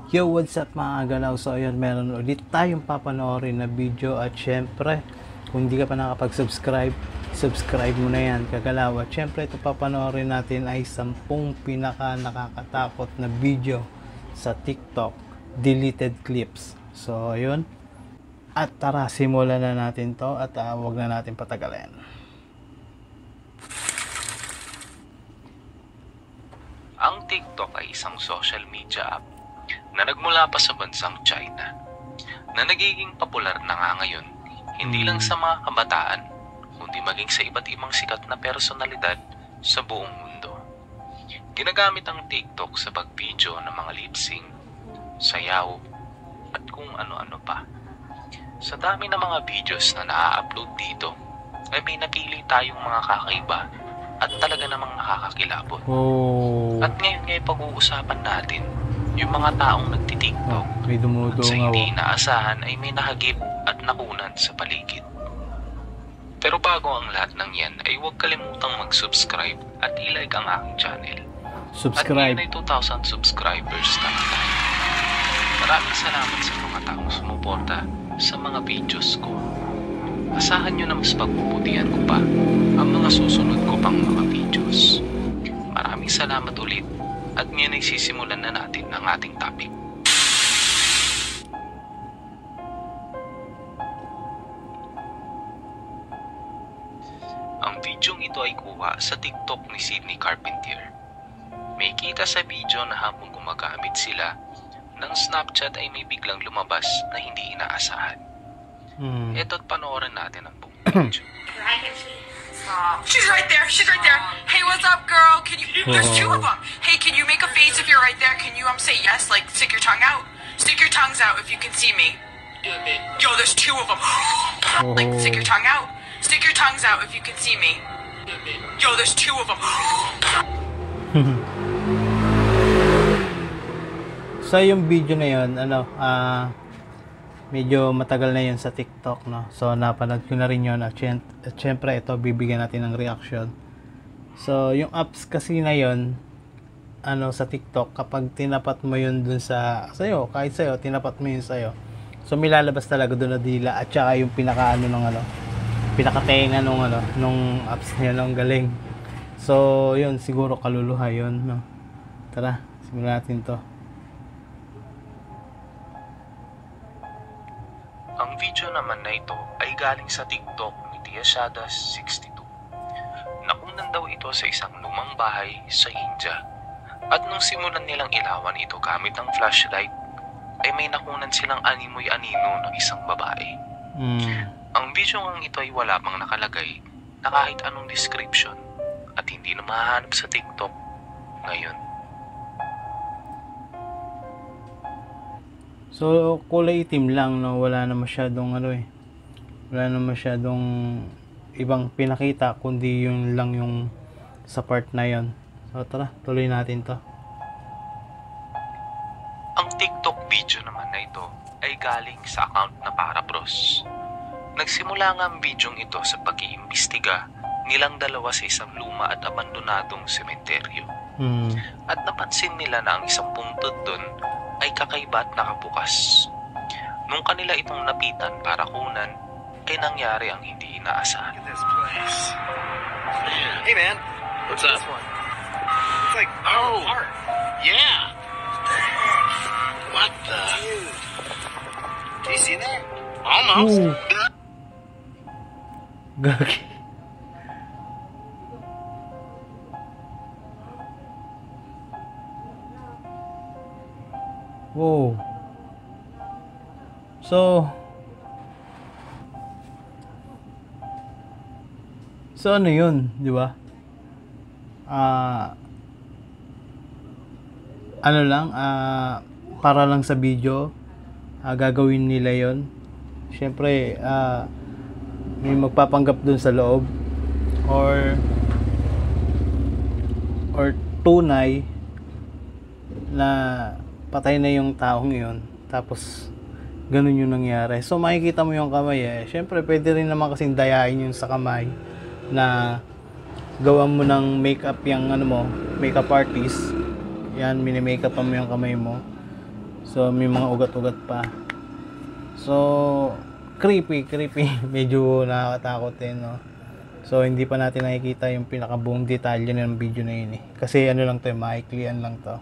Yo, what's up mga galaw? So ayun, meron ulit tayong papanoorin na video at syempre, kung hindi ka pa nakapag-subscribe, subscribe mo na yan kagalaw. At syempre, ito papanoorin natin ay 10 pinaka nakakatakot na video sa TikTok, deleted clips. So ayun, at tara, simulan na natin to at wag na natin patagalin. Ang TikTok ay isang social media app na nagmula pa sa bansang China, na nagiging popular na nga ngayon, hindi lang sa mga kabataan, kundi maging sa iba't ibang sikat na personalidad sa buong mundo. Ginagamit ang TikTok sa pag-video ng mga lip-sync, sayaw, at kung ano-ano pa. Sa dami ng mga videos na na-upload dito, ay may napili tayong mga kakaiba at talaga namang nakakakilabot. At ngayon pag-uusapan natin yung mga taong nagtitiktok sa hindi inaasahan ay may nahagip at nakunan sa paligid. Pero bago ang lahat ng yan ay huwag kalimutang mag-subscribe at i-like ang aking channel. Subscribe. At ngayon ay 2,000 subscribers na tayo. Maraming salamat sa mga taong sumuporta sa mga videos ko. Asahan nyo na mas pagbubutihan ko pa ang mga susunod ko pang mga videos. Maraming salamat ulit. At ngayon ay sisimulan na natin ang ating topic. Ang videong ito ay kuha sa TikTok ni Sydney Carpentier. May kita sa video na habang gumagamit sila ng Snapchat ay may biglang lumabas na hindi inaasahan. Eto't panoorin natin ang buong video. She's right there. She's right there. Hey, what's up, girl? Can you? There's two of them. Hey, can you make a face if you're right there? Can you say yes? Like stick your tongue out. Stick your tongues out if you can see me. Yo, there's two of them. Like stick your tongue out. Stick your tongues out if you can see me. Yo, there's two of them. So yung video na yun, medyo matagal na yun sa TikTok, no? So napanood ko na rin yun at syempre ito bibigyan natin ng reaction. So yung apps kasi na yun, sa TikTok, kapag tinapat mo yun dun sa'yo, kahit sa'yo, tinapat mo yun sa'yo, so may lalabas talaga dun na dila at saka yung pinakatenga nung apps niya, nung galing. So yun, siguro kaluluha yun, no? Tara, simulan natin to. Ang video naman na ito ay galing sa TikTok ni Tiashadas62. Nakunan daw ito sa isang lumang bahay sa India. At nung simulan nilang ilawan ito gamit ang flashlight, ay may nakunan silang animoy anino ng isang babae. Ang video ngang ito ay wala pang nakalagay na kahit anong description at hindi na mahanap sa TikTok ngayon. So kulay itim lang, no? Wala na masyadong wala na masyadong ibang pinakita kundi yun lang yung sa part na yon. So tara, tuloy natin to. Ang TikTok video naman na ito ay galing sa account na Parabros. Nagsimula nga ang videong ito sa pag-iimbestiga nilang dalawa sa isang luma at abandonadong sementeryo. At napansin nila na ang isang puntod doon ay kakaiba at nakabukas. Nung kanila itong napitan para kunan, ay nangyari ang hindi inaasahan. Hey man, what's up? It's like art. Yeah. What the? Do you see that? Almost. Gagi. Wow. So ano yun, di ba? Para lang sa video, gagawin nila yon. Syempre, may magpapanggap dun sa loob or tunay na patay na yung taong yun, tapos ganun yung nangyari. So makikita mo yung kamay syempre pwede rin naman kasing dayain yung sa kamay na gawan mo ng makeup yung makeup artist. Yan, mini-makeup mo yung kamay mo. So may mga ugat-ugat pa. So creepy. Medyo nakakatakot din, no. So hindi pa natin nakikita yung pinakabuong detalye ng video na yun eh. Kasi ano lang to, maiklian lang to.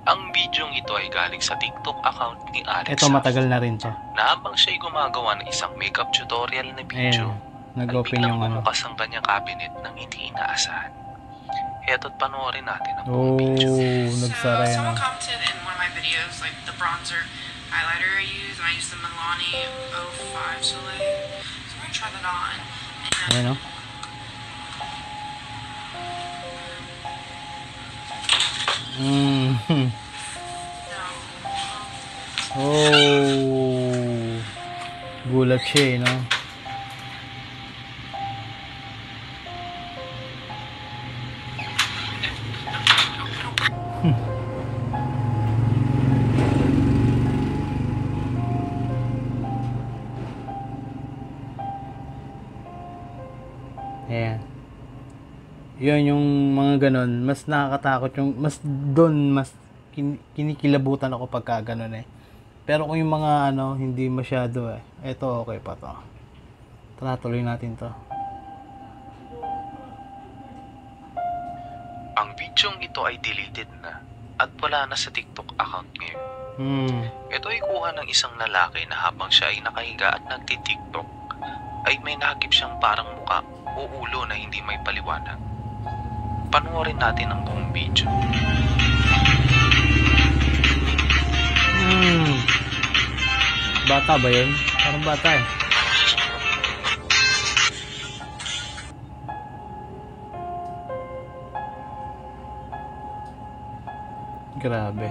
Ang bidyong ito ay galing sa TikTok account ni Alex Ito matagal na rin to. na habang siya'y gumagawa ng isang makeup tutorial na video, Ayan, ay nag-open biglang yung ano. bumukas ang kanyang cabinet nang hindi inaasahan. Eto't panoorin natin ang Oh, buong video. nagsara yan. Someone commented in one of my videos, like the bronzer highlighter I use, and I use the Milani 05 Soleil. So I'm gonna try that on. And Ayan, no? no. Oh, gulat siya eh, no? Ayan. Yun yung mga ganon, mas nakakatakot yung, mas doon, mas kinikilabutan ako pagka ganon eh. Pero kung yung mga ano, hindi masyado eh, eto okay pa to. Tara, tuloy natin to. Ang bidyong ito ay deleted na at wala na sa TikTok account ngayon. Ito ay kuha ng isang lalaki na habang siya ay nakahiga at nagti-TikTok, ay may nakip siyang parang muka o ulo na hindi may paliwanag. Panoorin natin ang buong video. Bata ba yun? Parang bata eh. Grabe.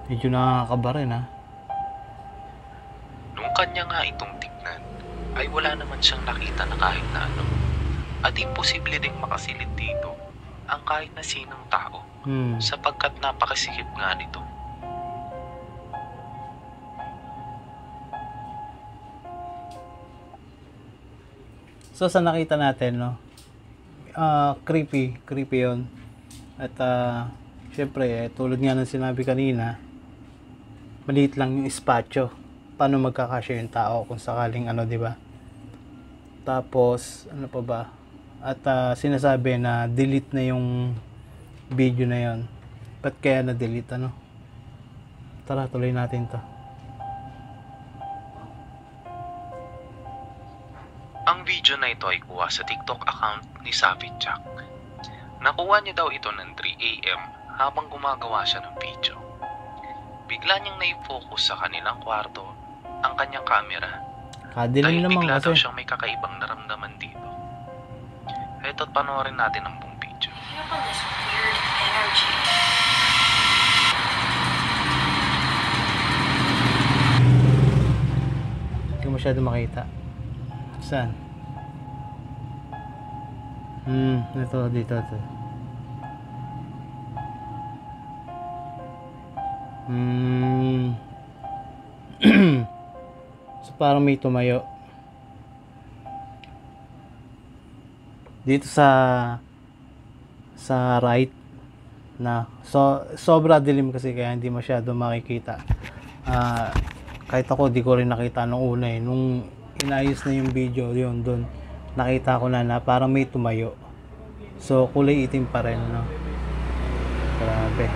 Medyo nakakaba rin ha. Nung kanya nga itong tignan, ay wala naman siyang nakita na kahit na ano. At imposible ding makasilid dito ang kahit na sinong tao sapagkat napakasikip nga nito. So sa nakita natin, no, creepy yun. At syempre, tulad nga ng sinabi kanina, maliit lang yung espasyo. Paano magkakasya yung tao kung sakaling ano, di ba? Tapos, ano pa ba? At sinasabi na delete na yung video na yon. Ba't kaya na-delete, ano? Tara, tuloy natin to. Ang video na ito ay kuha sa TikTok account ni Savage Jack. Nakuha niya daw ito ng 3 AM habang gumagawa siya ng video. Bigla niyang na-focus sa kanilang kwarto ang kanyang camera. Kadilim Dahil naman bigla daw kasi. siyang may kakaibang naramdaman dito. Ito't panoorin natin ang buong video. I feel this weird energy. Hindi ko masyado makita. Saan? Dito. So parang may tumayo. Dito sa right na. So sobra dilim kasi kaya hindi masyado makikita. Kahit ako di ko rin nakita nung una eh. Nung inayos na yung video yun doon, nakita ko na parang may tumayo. So kulay itim pa rin, no? Grabe.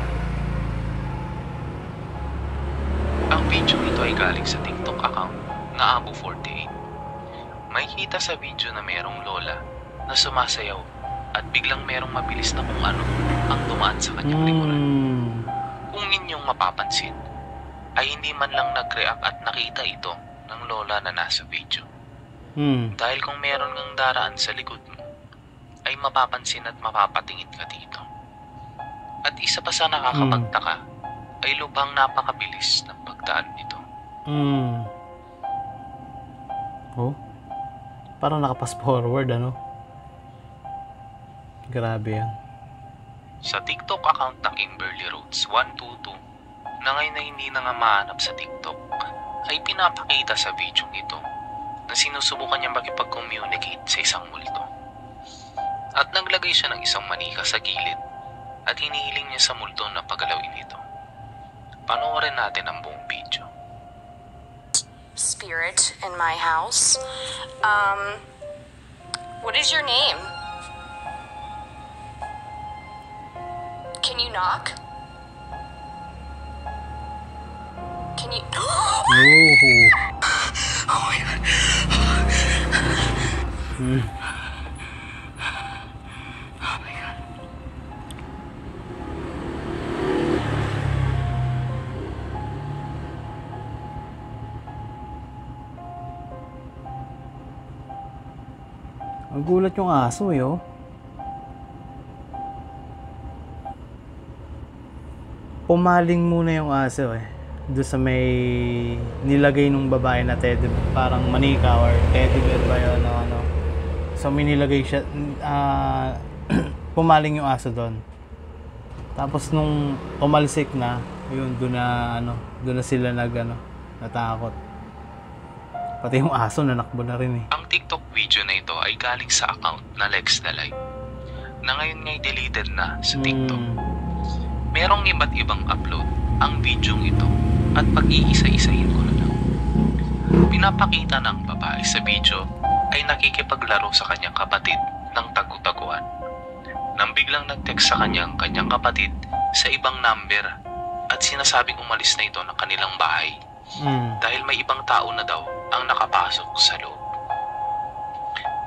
Ang video nito ay galing sa TikTok account na Abo48. May kita sa video na merong lola na sumasayaw at biglang merong mabilis na kung ano ang dumaan sa kanyang likuran. Kung inyong mapapansin, ay hindi man lang nag-react at nakita ito ng lola na nasa video. Dahil kung meron ngang daraan sa likod mo, ay mapapansin at mapapatingin ka dito. At isa pa sa nakakapagtaka, ay lubhang napakabilis ng pagdaan nito. Oh, parang nakapas forward, ano? Grabe yan. Sa TikTok account na Kimberly Rhodes 122, na ngayon na hindi na nga mahanap sa TikTok, ay pinapakita sa video ito na sinusubukan niya makipag-communicate sa isang multo. At naglagay siya ng isang manika sa gilid at hinihiling niya sa multo na pagalawin ito. Panoorin natin ang buong video. Spirit in my house. What is your name? Can you knock? Can you... Oh. Oh my god. Oh my god. Ang gulat yung aso eh, oh. Pumaling muna yung aso eh. Doon sa may nilagay nung babae na teddy, parang manika or teddy bear ba yun, ano. So may nilagay siya, pumaling yung aso doon. Tapos nung tumalsik na, yun, doon na sila natakot. Pati yung aso nanakbo na rin eh. Ang TikTok video na ito ay galing sa account na Lex Dalay, na ngayon nga'y deleted na sa TikTok. Merong iba't ibang upload ang videong ito at pag-iisa-isahin ko na lang. Pinapakita ng babae sa video ay nakikipaglaro sa kanyang kapatid ng tagutaguan. Nang biglang nag-text sa kanyang kapatid sa ibang number at sinasabing umalis na ito ng kanilang bahay dahil may ibang tao na daw ang nakapasok sa loob.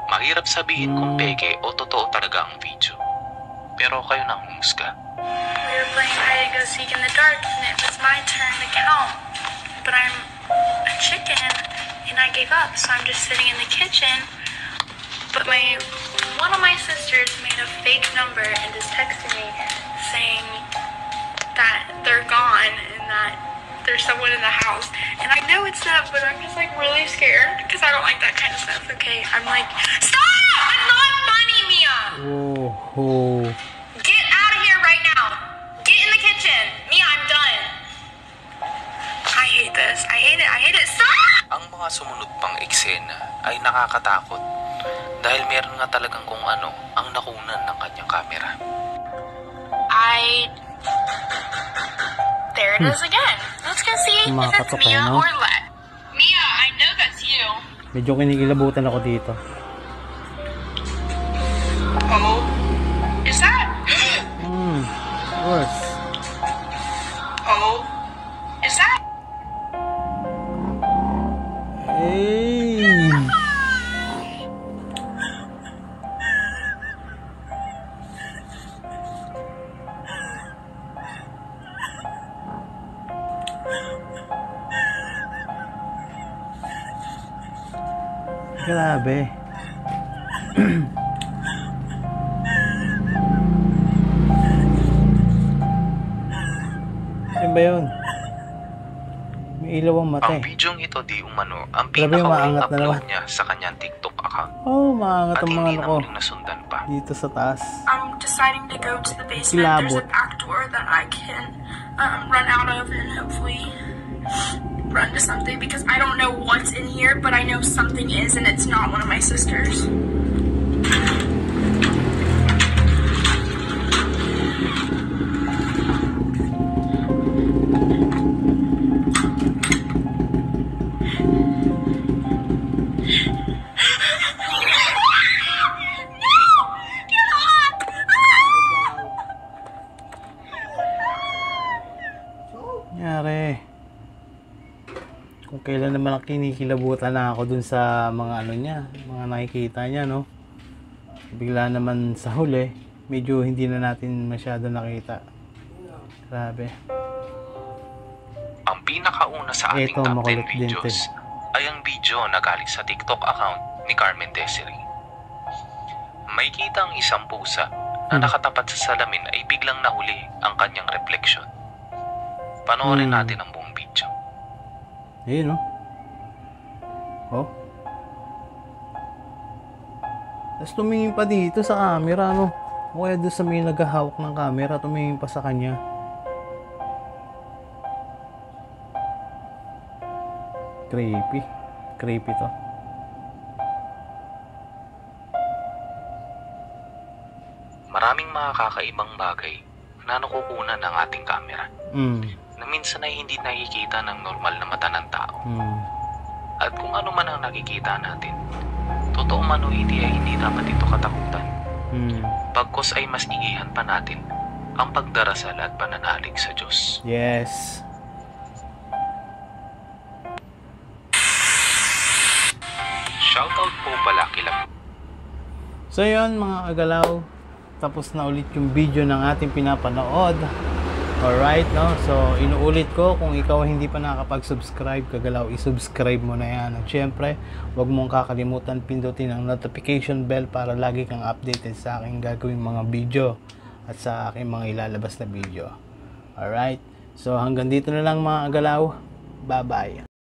Mahirap sabihin kung peke o totoo talaga ang video, pero kayo nang humusga. We were playing hide and go seek in the dark, and it was my turn to count. But I'm a chicken, and I gave up, so I'm just sitting in the kitchen. But one of my sisters made a fake number and just texted me saying that they're gone and that there's someone in the house. And I know it's them, but I'm just like really scared because I don't like that kind of stuff. Okay, I'm like, stop! It's not funny, Mia. Oh. Get out of here right now. Get in the kitchen. Mia, I'm done. I hate this. I hate it. I hate it. Stop! Ang mga sumunod pang eksena ay nakakatakot dahil meron nga talagang kung ano ang nakunan ng kanyang kamera. There it is again. Let's go see if it's Makatok Mia no? or Lex. Mia, I know that's you. Medyo kinikilabutan ako dito. Oh, is that? Of course. Oh, is that? Hey! Grabe. Ano ba yun? May ilaw ang mata Ang eh. videong ito di umano ang Grabe, pinakawaling maangat na upload naman. niya sa kanyang TikTok account Oh, maangat at ang mga hindi ano na ko. muling nasundan pa. Dito sa taas. I'm deciding to go to the basement. Kilabot. There's a back door that I can run out of and hopefully run to something because I don't know what's in here, but I know something is, and it's not one of my sisters. Nangyari. Kung kailan naman kinikilabutan na ako dun sa mga ano niya, mga nakikita niya, no? Bigla naman sa huli, medyo hindi na natin masyado nakita. Grabe. Ang pinakauna sa ating Ito, top 10 makulit din to. videos ay ang video na galing sa TikTok account ni Carmen Desiree. May kita ang isang pusa na nakatapat sa salamin ay biglang nahuli ang kanyang refleksyon. Panoorin natin ang buong video. Ayun, no? Oh. Tapos tumingin pa dito sa camera, no? O kaya doon sa may naghahawak ng camera, tumingin pa sa kanya. Creepy. Creepy to. mga kakaibang bagay na nakukunan ng ating camera na minsan ay hindi nakikita ng normal na mata ng tao. At kung ano man ang nakikita natin, totoo man o hindi ay hindi dapat ito katakutan. Pagkos ay mas igihan pa natin ang pagdarasal at pananalig sa Diyos. Yes. Shoutout po pala kila. So yun mga kagalaw, tapos na ulit yung video ng ating pinapanood. Alright, no? So inuulit ko, kung ikaw hindi pa nakakapag-subscribe, kagalaw, i-subscribe mo na yan. At syempre, huwag mong kakalimutan pindutin ang notification bell para lagi kang updated sa aking gagawing mga video at sa aking mga ilalabas na video. Alright, so hanggang dito na lang mga kagalaw. Bye bye.